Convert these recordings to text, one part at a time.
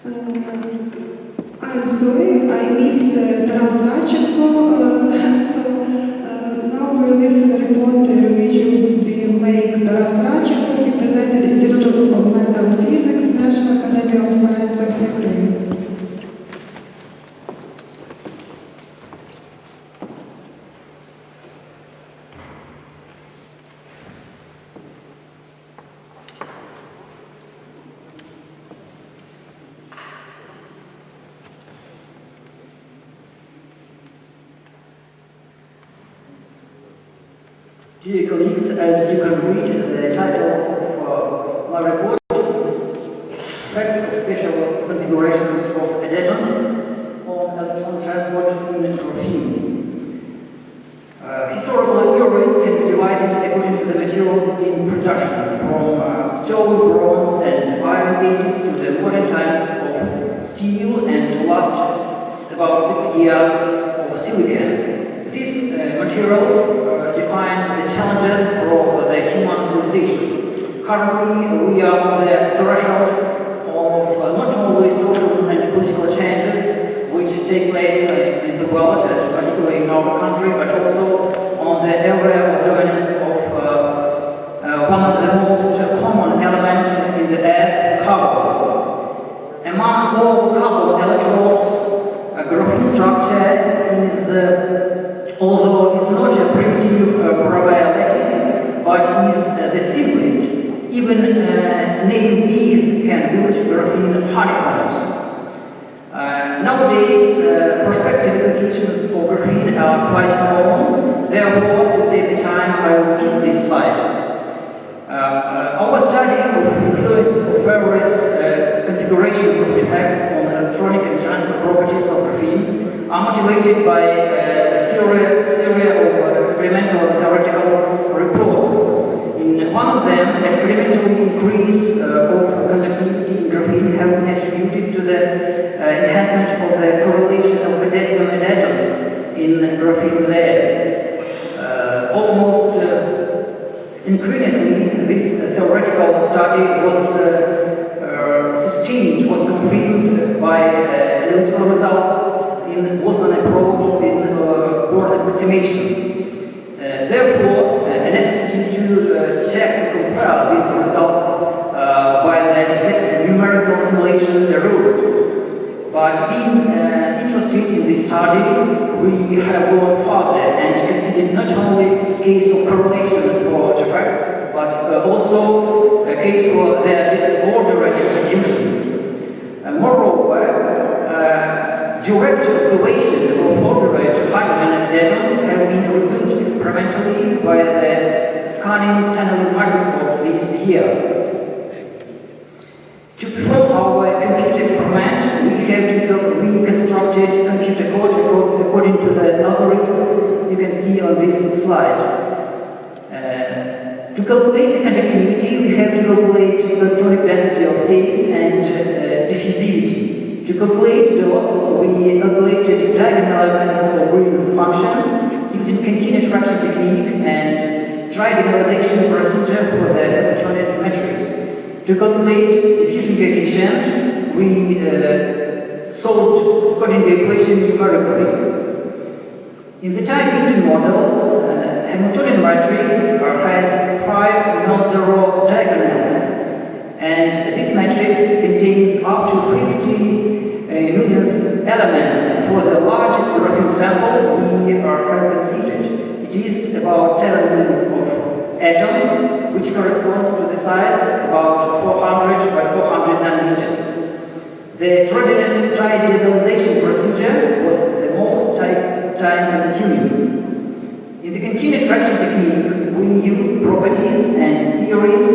I'm sorry, I missed Radchenko, so now we listen to the report which will be made Radchenko. He presented Institute of Metal Physics, National Academy of Science of Ukraine. Dear colleagues, as you can read, the title of my report is Effects of Spatial Configurations of Adatoms on Electron Transport in Graphene. Historical theories can be divided according to the materials in production, from stone, bronze, and iron ages to the modern times of steel and last about 60 years of silicon. These materials define the challenges for the human civilization. Currently, we are on the threshold of not only social and political changes which take place in the world, and particularly in our country, but also on the area of dominance of one of the most common elements in the Earth, carbon. Among all carbon electrodes, graphene structure is although it's not a primitive probability, but is the simplest. Even native bees can build graphene honeycombs. Nowadays, prospective applications for graphene are quite common. Therefore, to save the time, I will skip this slide. Our study of influence of various configurations of effects on electronic and transport properties of graphene are motivated by a series of experimental and theoretical reports. In one of them, experimental increase of conductivity in graphene have been attributed to the enhancement of the correlation of potassium and atoms in graphene layers. Almost synchronously, this theoretical study was sustained, was completed by analytical results in Bosman approach in board approximation. Therefore, a necessity to check to compare these results by the exact numerical simulation arose. But being interested in this study, we have gone further and considered not only a case of correlation for effects, but also a case for their order distribution. Moreover, direct observation of moderate hydrogen atoms have been revealed experimentally by the scanning tunnel microscope this year. To perform our computer experiment, we have reconstructed computer code according to the algorithm you can see on this slide. To calculate the conductivity, we have to calculate electronic density of states and diffusivity. To calculate those, we calculated diagonal elements of Green's function using continuous fraction technique and tridimensional procedure for the electronic matrix. To calculate diffusion coefficient, we solved Schrödinger equation numerically. In the time-beating model, a Hamiltonian matrix has 5 non-zero diagonals, and this matrix contains up to 50 million elements. For the largest graphene sample we have considered, it is about 7 million of atoms, which corresponds to the size about 400 by 400 nanometers. The tridimensionalization procedure was the most time-consuming. In the continuous fraction technique, we used properties and theories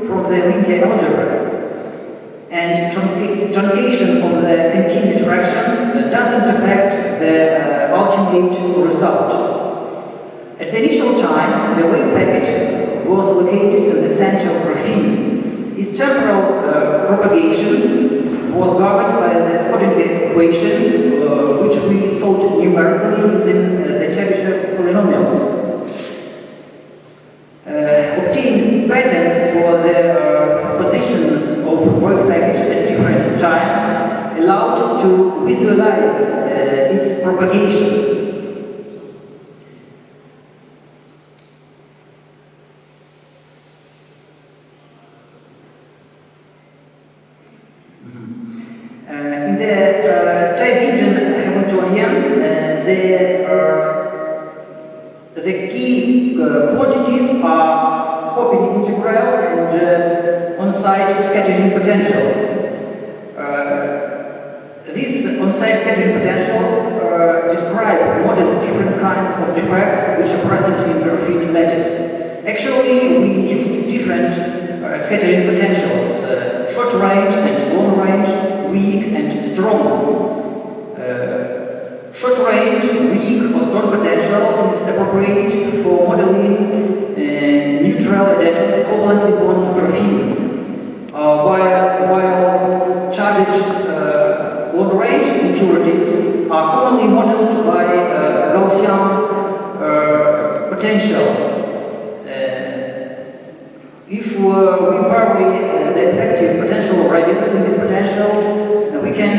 from the linear algebra. And truncation of the continuous fraction doesn't affect the ultimate result. At the initial time, the wave packet was located in the center of graphene. Its temporal propagation was governed by the Schrödinger equation, which we solved numerically using the Chebyshev polynomials. Obtained patterns for the positions of wave package at different times visualize its propagation. In the type region Hamiltonian, the key quantities are Hoping integral and on-site scattering potentials. These on-site scattering potentials describe more than different kinds of defects which are present in graphene lattice. Actually, we use different scattering potentials, short range and long range, weak and strong. Short range, weak or strong potential is appropriate for modeling neutral adatoms covalently bound to graphene, while charged long range impurities are commonly modeled by Gaussian potential. If we vary the effective potential radius in this potential, we can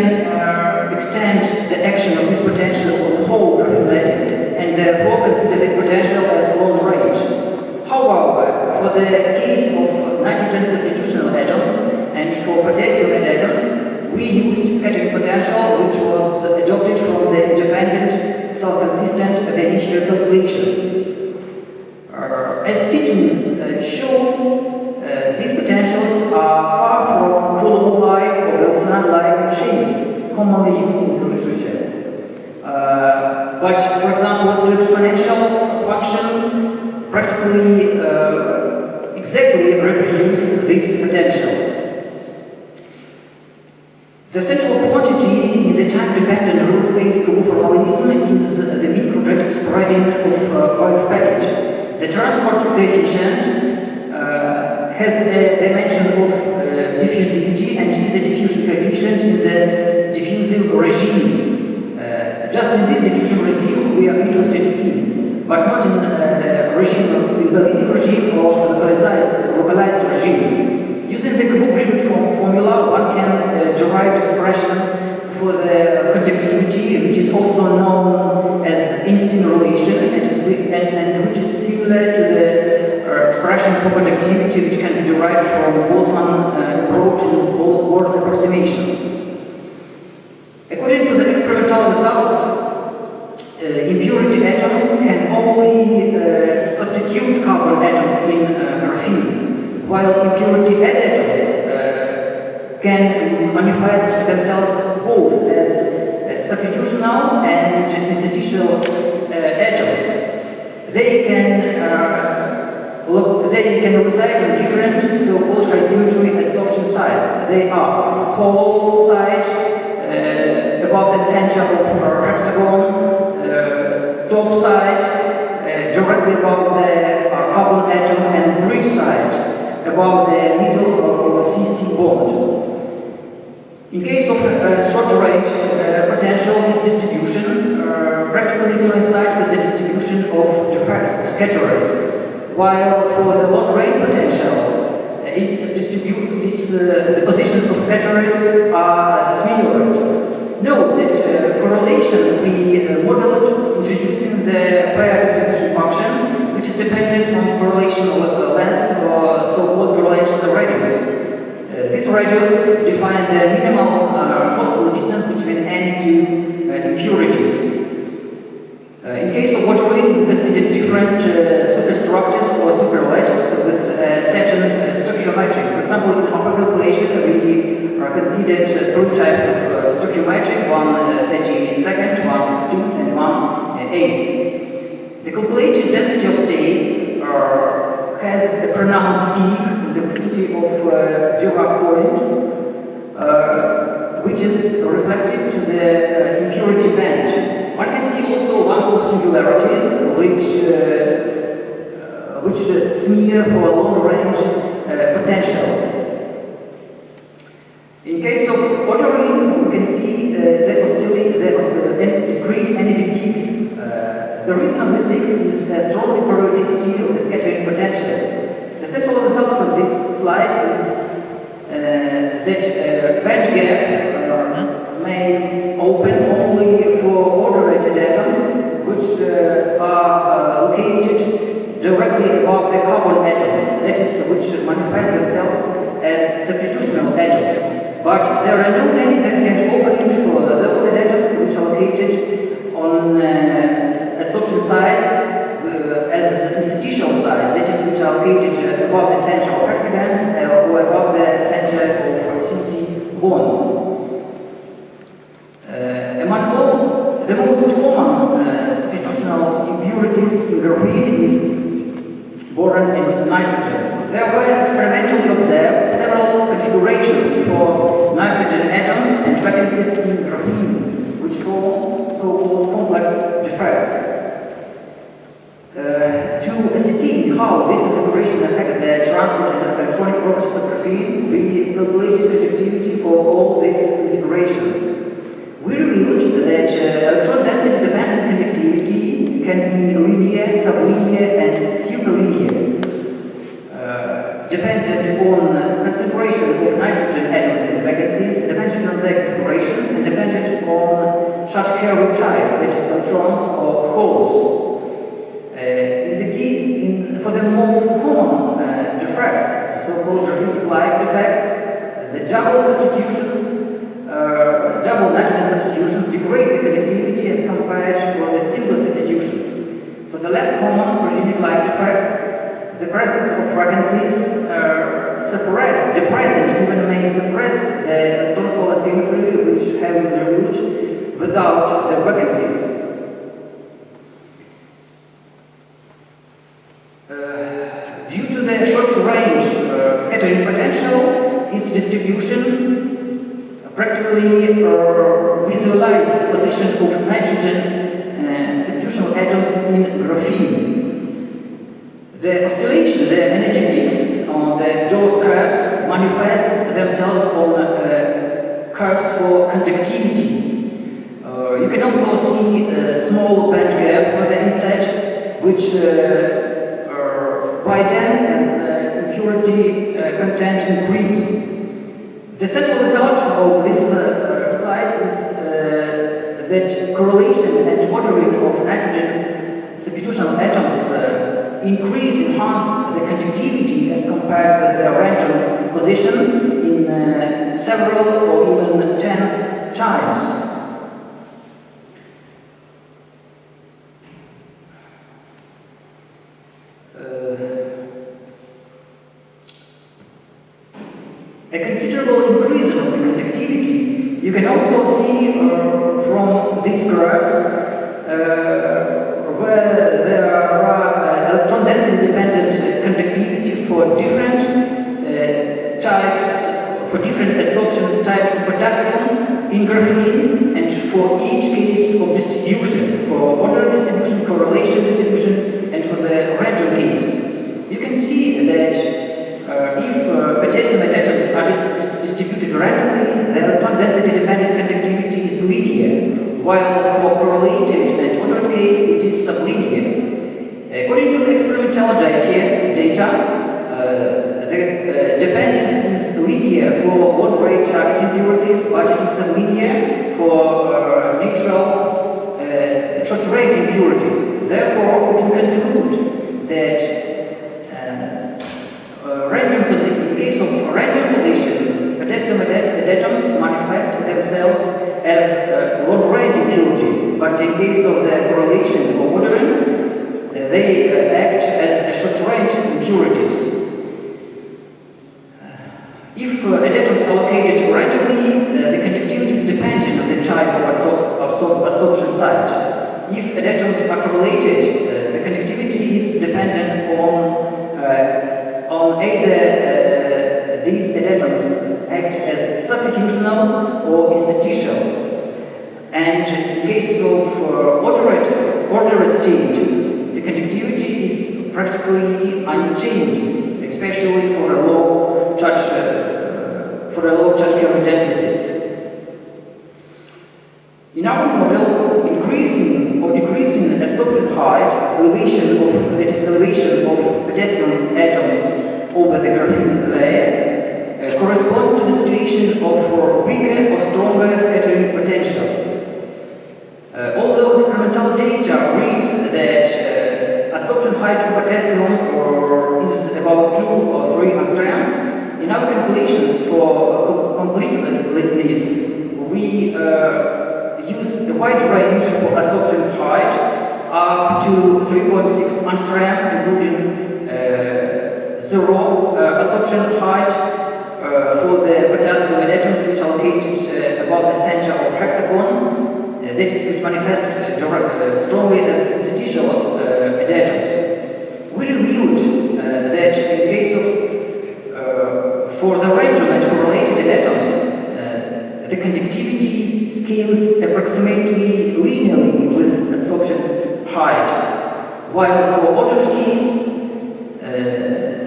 extend the action of this potential on the whole graphene lattice and therefore consider this potential as long range. However, for the case of nitrogen substitutional atoms and for potassium atoms, we used scattering potential which was adopted from the independent, self-consistent initial calculations. As fitting shows, these potentials are far from Coulomb-like or Gaussian-like machines commonly used in the literature. But, for example, the exponential function practically exactly reproduces this potential. The central quantity in the time-dependent rule-space formalism is the mean quadratic spreading of Lviv package. The transport coefficient has a dimension of diffusivity and is a diffusion coefficient in the diffusive regime. Just in this diffusion regime we are interested in, but not in ballistic regime or localized regime. Using the Group formula, one can derive expression for the conductivity, which is also known as Einstein relation, and which is similar to the expression for conductivity, which can be derived from Boltzmann approach and word approximation. According to the experimental results, impurity atoms can only substitute carbon atoms in graphene, while impurity adatoms can manifest themselves both as substitutional and institutional atoms. They can reside on different so-called high symmetry adsorption sites. They are pole site above the center of hexagon, top side directly above the carbon atom, and bridge side above the middle of CC bond. In case of short range potential distribution, practically coincides with the distribution of defects of scatterers, while for the long range potential, the positions of scatterers are similar. Note that correlation we modeled introducing the pair distribution function, which is dependent on correlation of length or so-called correlation of radius. This radius defines the minimal possible distance between any two impurities. In case of watering, we consider different superstructures or superlattices with certain stoichiometry. For example, in upper calculation, we considered three types of stoichiometry: one 32nd, one 16th, and one 8th. The calculated density of states has a pronounced peak in the vicinity of Dirac point, which is reflected to the impurity band. One can see also one of singularities which smear for long-range potential. In case of ordering, we can see the discrete energy peaks. The reason of this peaks is the strong periodicity of the scattering potential. The central result of this slide is that band gap may open directly above the carbon atoms, that is, which manifest themselves as substitutional atoms. But there are no significant openings for those atoms which are located on adsorption sites as interstitial sites, that is, which are located above the center of hexagons or above the center of CC bond. Among all, the most common substitutional impurities in graphene is boron and nitrogen. There were experimentally observed several configurations for nitrogen atoms and vacancies in graphene, which form so-called complex defects. To ascertain how this configuration affects the transport and electronic properties of graphene, we calculated conductivity for all these configurations. We revealed that electron density dependent conductivity can be linear, sublinear, and superlinear, dependent on concentration of nitrogen atoms in vacancies, dependent on their configurations, and dependent on Radchenko type, that is, electrons or holes. In the case, for the most common defects, so-called graphene-like defects, the double substitutions, double nitrogen substitutions degrade the conductivity as compared to the single substitutions. For the less common graphene-like defects, the presence of vacancies depressant even may suppress the electron hole symmetry which have been removed without the vacancies. Due to the short range scattering potential, its distribution practically visualizes the position of nitrogen substitutional atoms in graphene. The oscillation, the energy peaks on the Jaws curves manifest themselves on curves for conductivity. You can also see a small band gap for the insect, which widen as impurity content increase. The central result of this slide is that correlation and ordering of nitrogen substitutional atoms enhance the conductivity as compared with the random position in several or even tens times. A considerable increase of the conductivity. You can also see from these graphs where there are electron density dependent conductivity for different types, for different adsorption types of potassium in graphene, and for each case of distribution, for order distribution, correlation distribution, and for the random case. You can see that if potassium atoms are distributed randomly, the electron density dependent conductivity is linear, while for correlated and ordered case it is sublinear. According to the experimental data, the dependence is linear for low-grade charged impurities, but it is sublinear for neutral short-range impurities. Therefore, we can conclude that in case of random position, potassium adatoms manifest themselves as long-range impurities, but in case of the correlation or ordering, they act as short-range impurities. If adatoms are located randomly, the conductivity is dependent on the type of absorption site. If adatoms are correlated, the conductivity is dependent on either these adatoms act as substitutional or interstitial. And in case of ordered state, the conductivity is practically unchanged, especially for a low charge current densities. In our model, increasing or decreasing absorption height, elevation of potassium atoms over the graphene layer correspond to the situation of weaker or stronger scattering potential. Although experimental data reads that absorption absorption height of potassium is about 2 or 3 angstrom. In our calculations for completeness, we use a wide range for absorption height up to 3.6 angstrom, including zero absorption height for the potassium adatoms, which are located above the center of hexagon. That is, which manifest strongly as spatial adatoms. We reviewed that in case of for the range of correlated adatoms, the conductivity scales approximately linearly with absorption height, while for ordered case,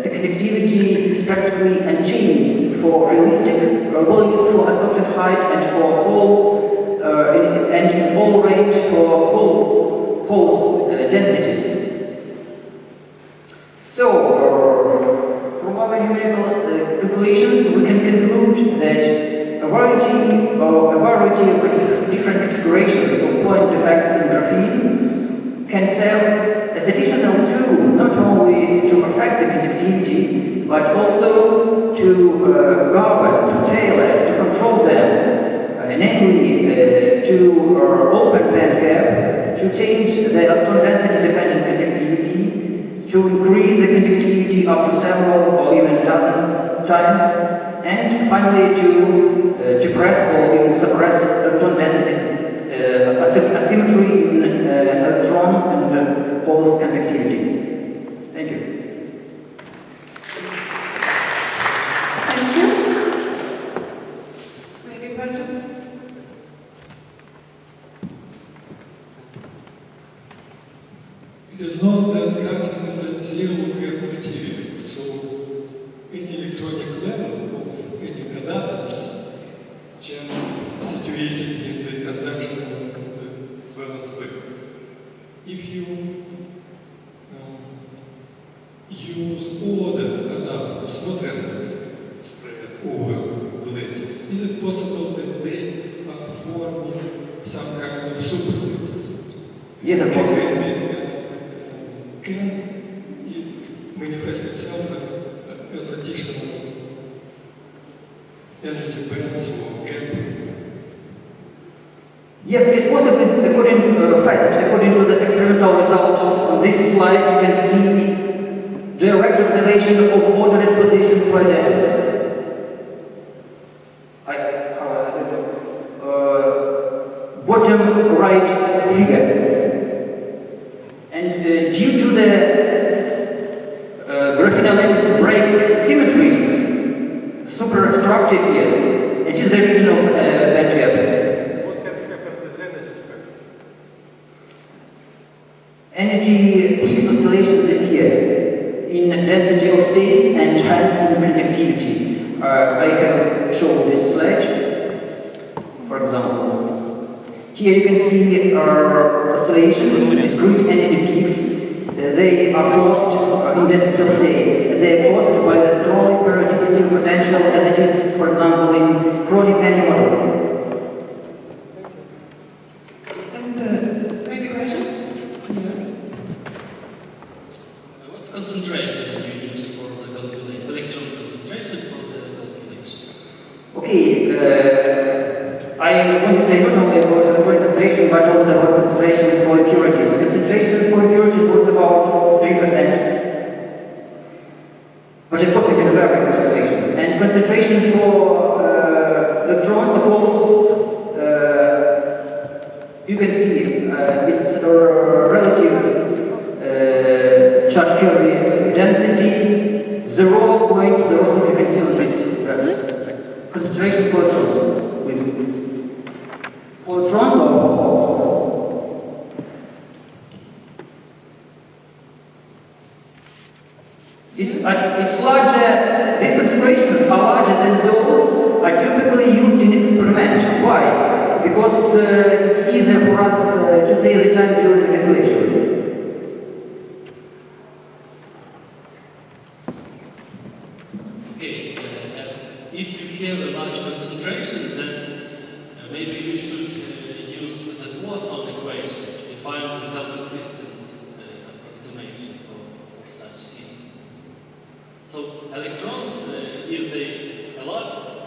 the conductivity is practically unchanged for realistic values for absorption height and for whole and in all range for whole densities. So, from our numerical calculations, we can conclude that a variety of different configurations of point defects in graphene can serve as additional tool not only to perfect the conductivity, but also to govern, to tailor, to control them, namely to open band gap, to change the electron density dependent conductivity, to increase the conductivity up to several or even dozen times, and finally to depress or even suppress electron density asymmetry in electron and holes conductivity. Thank you. Thank you. Maybe questions? It is known that graphene is a zero-gap material, so any electronic level of any adatoms just situated in the conduction of the valence band. If you use ordered adatoms, not randomly spread over the lattice, is it possible that they are forming some kind of superlattice? Yes, of course. Can it manifest itself as additional energy bands or gap? Yes, it's possible according to the experimental result on this slide. You can see direct observation of ordered position for adatoms. Bottom right figure. And due to the graphene lattice break symmetry, superstructure yes, it is the reason of band gap. What can happen with energy spectrum? Energy peaks oscillations appear in density of states and hence in conductivity. I have shown this slide, for example. Here you can see oscillations, discrete energy peaks. They are caused in density of states. They are caused by the strong periodicity potential as it is, for example, in chronic animal. And maybe question? What concentration you use for the calculation? Electron concentration for the calculation? Okay, I want to say not only about concentration, but also about concentration for impurities. Concentration for impurities was about 3%. But of course we can vary concentration. And concentration for electrons, of course, you can see it's a relative charge carrier density 0.06 concentration for electrons. For electrons or holes. It's larger, these concentrations are larger than those are typically used in experiment. Why? Because it's easier for us to save the time during the calculation. Okay, and if you have a large concentration, then maybe you should use the Poisson equation to define the self-existent approximation for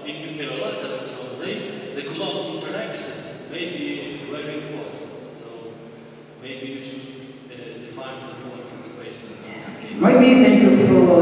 if you have a lot of electrons, the Coulomb interaction may be very important. So maybe we should define the Coulomb equation. Maybe thank you for